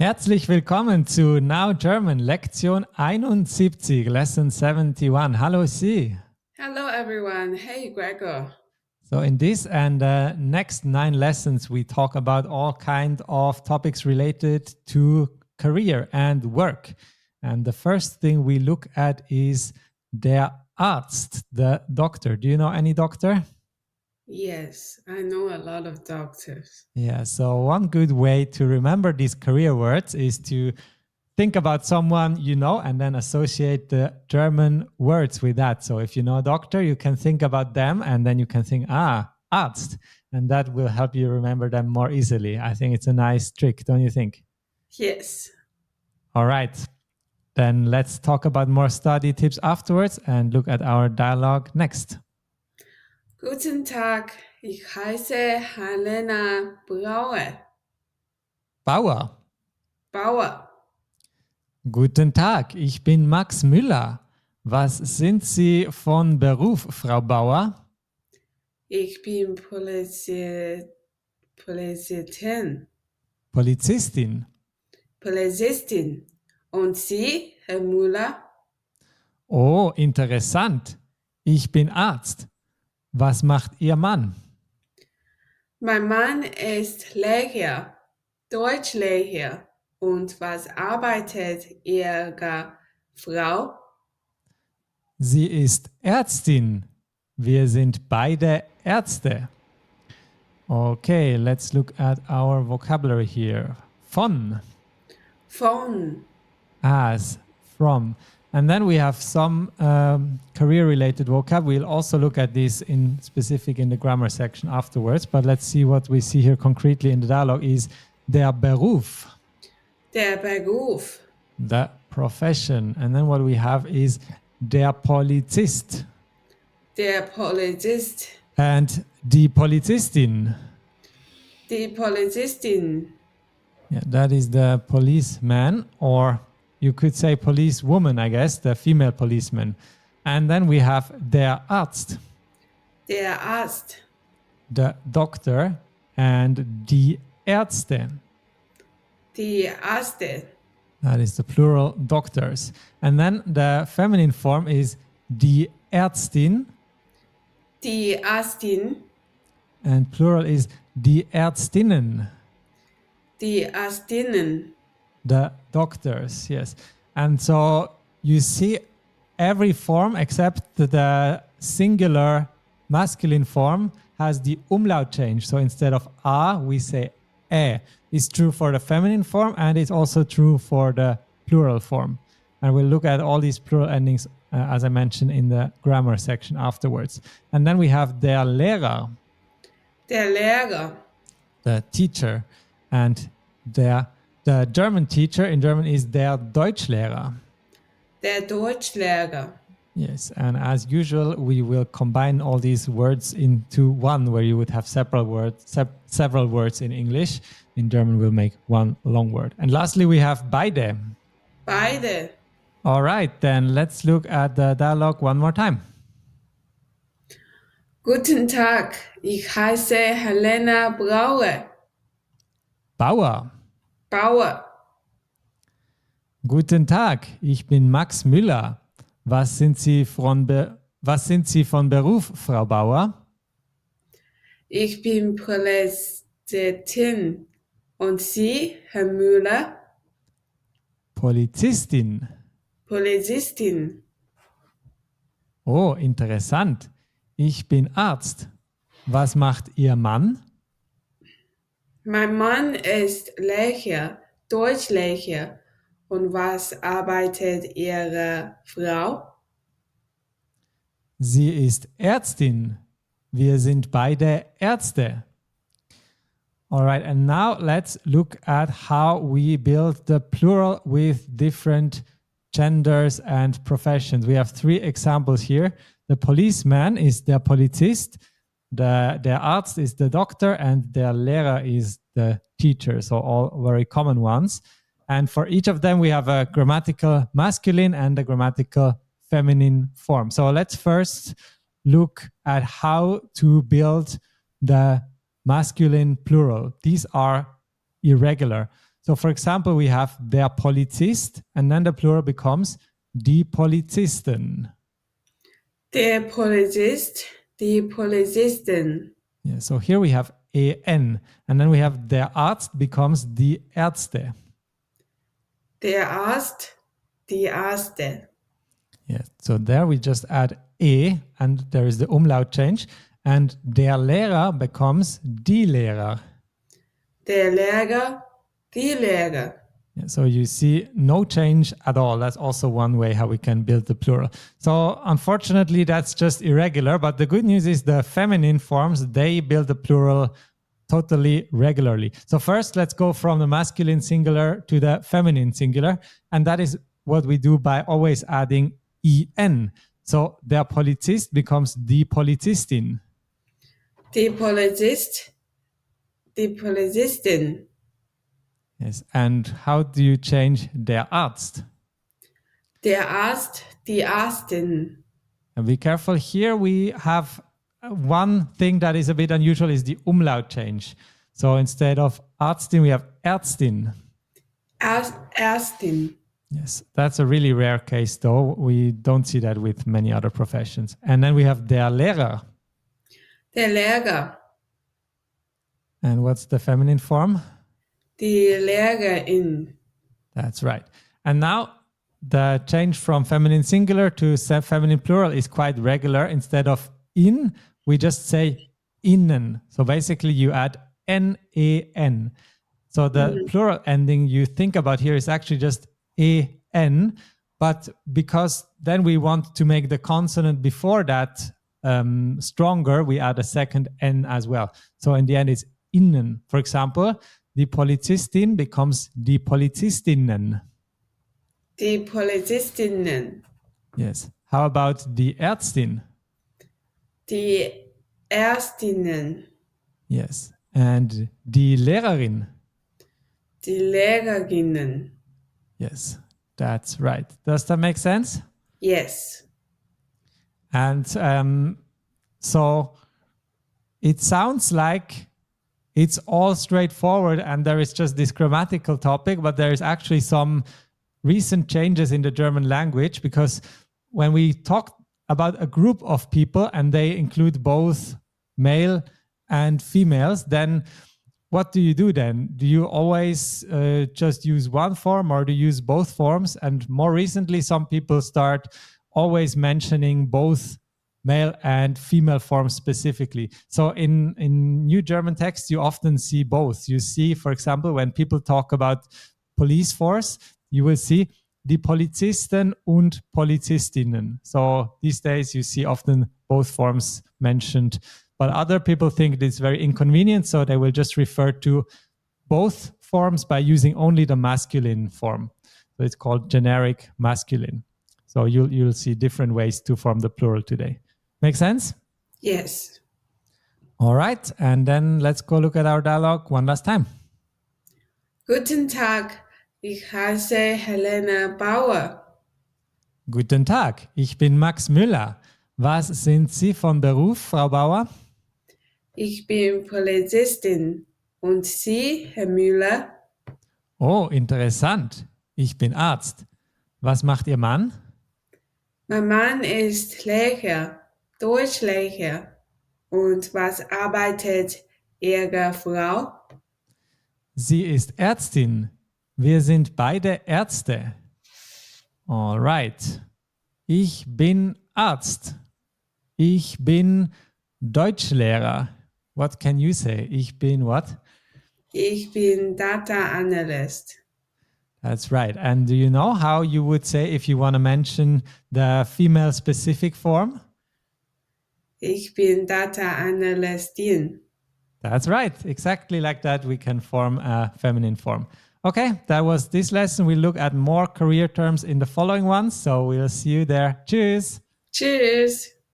Herzlich willkommen zu Now German, Lektion 71, Lesson 71. Hallo Sie. Hello, everyone. Hey, Gregor. So in this and the next 9 lessons, we talk about all kind of topics related to career and work. And the first thing we look at is der Arzt, the doctor. Do you know any doctor? Yes, I know a lot of doctors. Yeah, so one good way to remember these career words is to think about someone you know and then associate the German words with that. So if you know a doctor, you can think about them and then you can think, Arzt. And that will help you remember them more easily. I think it's a nice trick, don't you think? Yes. All right. Then let's talk about more study tips afterwards and look at our dialogue next. Guten Tag, ich heiße Helena Bauer. Bauer. Guten Tag, ich bin Max Müller. Was sind Sie von Beruf, Frau Bauer? Ich bin Polizistin. Polizistin. Und Sie, Herr Müller? Oh, interessant. Ich bin Arzt. Was macht Ihr Mann? Mein Mann ist Lehrer, Deutschlehrer. Und was arbeitet Ihre Frau? Sie ist Ärztin. Wir sind beide Ärzte. Okay, let's look at our vocabulary here. Von. As. From. And then we have some career-related vocab. We'll also look at this in specific in the grammar section afterwards. But let's see what we see here concretely in the dialogue is der Beruf. Der Beruf. The profession. And then what we have is der Polizist. Der Polizist. And die Polizistin. Die Polizistin. Yeah, that is the policeman, or you could say policewoman, I guess, the female policeman. And then we have der Arzt. Der Arzt. The doctor, and die Ärzte. Die Ärzte. That is the plural doctors. And then the feminine form is die Ärztin. Die Ärztin. And plural is die Ärztinnen. Die Ärztinnen. The doctors, yes. And so you see every form except the singular masculine form has the umlaut change. So instead of a, we say e. It's true for the feminine form and it's also true for the plural form. And we'll look at all these plural endings, as I mentioned, in the grammar section afterwards. And then we have der Lehrer. Der Lehrer. The teacher. And the German teacher in German is der Deutschlehrer. Der Deutschlehrer. Yes, and as usual, we will combine all these words into one, where you would have several words in English. In German, we'll make one long word. And lastly, we have beide. Beide. All right, then let's look at the dialogue one more time. Guten Tag, ich heiße Helena Bauer. Bauer. Guten Tag, ich bin Max Müller. Was sind Sie von Beruf, Frau Bauer? Ich bin Polizistin. Und Sie, Herr Müller? Polizistin. Polizistin. Oh, interessant. Ich bin Arzt. Was macht Ihr Mann? Mein Mann ist Lehrer, Deutschlehrer. Und was arbeitet Ihre Frau? Sie ist Ärztin. Wir sind beide Ärzte. All right, and now let's look at how we build the plural with different genders and professions. We have 3 examples here. The policeman is der Polizist, der Arzt is the doctor, and der Lehrer is the teacher. So all very common ones. And for each of them, we have a grammatical masculine and a grammatical feminine form. So let's first look at how to build the masculine plural. These are irregular. So for example, we have der Polizist, and then the plural becomes die Polizisten. Der Polizist, die Polizistin. Yeah, so here we have en, and then we have der Arzt becomes die Ärzte. Der Arzt, die Ärzte. Yeah, so there we just add and there is the umlaut change, and der Lehrer becomes die Lehrer. Der Lehrer, die Lehrer. Yeah, so you see no change at all. That's also one way how we can build the plural. So unfortunately, that's just irregular, but the good news is the feminine forms, they build the plural totally regularly. So first, let's go from the masculine singular to the feminine singular, and that is what we do by always adding en. So der Polizist becomes die Polizistin. Die Polizist, die Polizistin. Yes, and how do you change der Arzt? Der Arzt, die Ärztin. And be careful, here we have one thing that is a bit unusual is the umlaut change. So instead of Arztin, we have Ärztin. Ärztin. Yes, that's a really rare case though. We don't see that with many other professions. And then we have der Lehrer. Der Lehrer. And what's the feminine form? Die Lehrerin. That's right. And now the change from feminine singular to feminine plural is quite regular. Instead of in, we just say innen. So basically you add n-a-n. So the plural ending you think about here is actually just a-n, but because then we want to make the consonant before that stronger, we add a second n as well. So in the end it's innen. For example, die Polizistin becomes die Polizistinnen. Die Polizistinnen. Yes. How about die Ärztin? Die Ärztinnen. Yes. And die Lehrerin? Die Lehrerinnen. Yes, that's right. Does that make sense? Yes. And so it sounds like it's all straightforward and there is just this grammatical topic, but there is actually some recent changes in the German language, because when we talk about a group of people and they include both male and females, then what do you do then? Do you always just use one form, or do you use both forms? And more recently, some people start always mentioning both male and female forms specifically. So in New German text, you often see both. You see, for example, when people talk about police force, you will see die Polizisten und Polizistinnen. So these days you see often both forms mentioned, but other people think it's very inconvenient, so they will just refer to both forms by using only the masculine form. So it's called generic masculine. So you'll see different ways to form the plural today. Make sense? Yes. All right, and then let's go look at our dialogue one last time. Guten Tag, ich heiße Helena Bauer. Guten Tag, ich bin Max Müller. Was sind Sie von Beruf, Frau Bauer? Ich bin Polizistin. Und Sie, Herr Müller? Oh, interessant. Ich bin Arzt. Was macht Ihr Mann? Mein Mann ist Lehrer, Deutschlehrer. Und was arbeitet Ihre Frau? Sie ist Ärztin. Wir sind beide Ärzte. All right. Ich bin Arzt. Ich bin Deutschlehrer. What can you say? Ich bin what? Ich bin Data Analyst. That's right. And do you know how you would say if you want to mention the female specific form? Ich bin Data Analystin. That's right. Exactly like that, we can form a feminine form. Okay, that was this lesson. We'll look at more career terms in the following ones. So we'll see you there. Tschüss. Tschüss.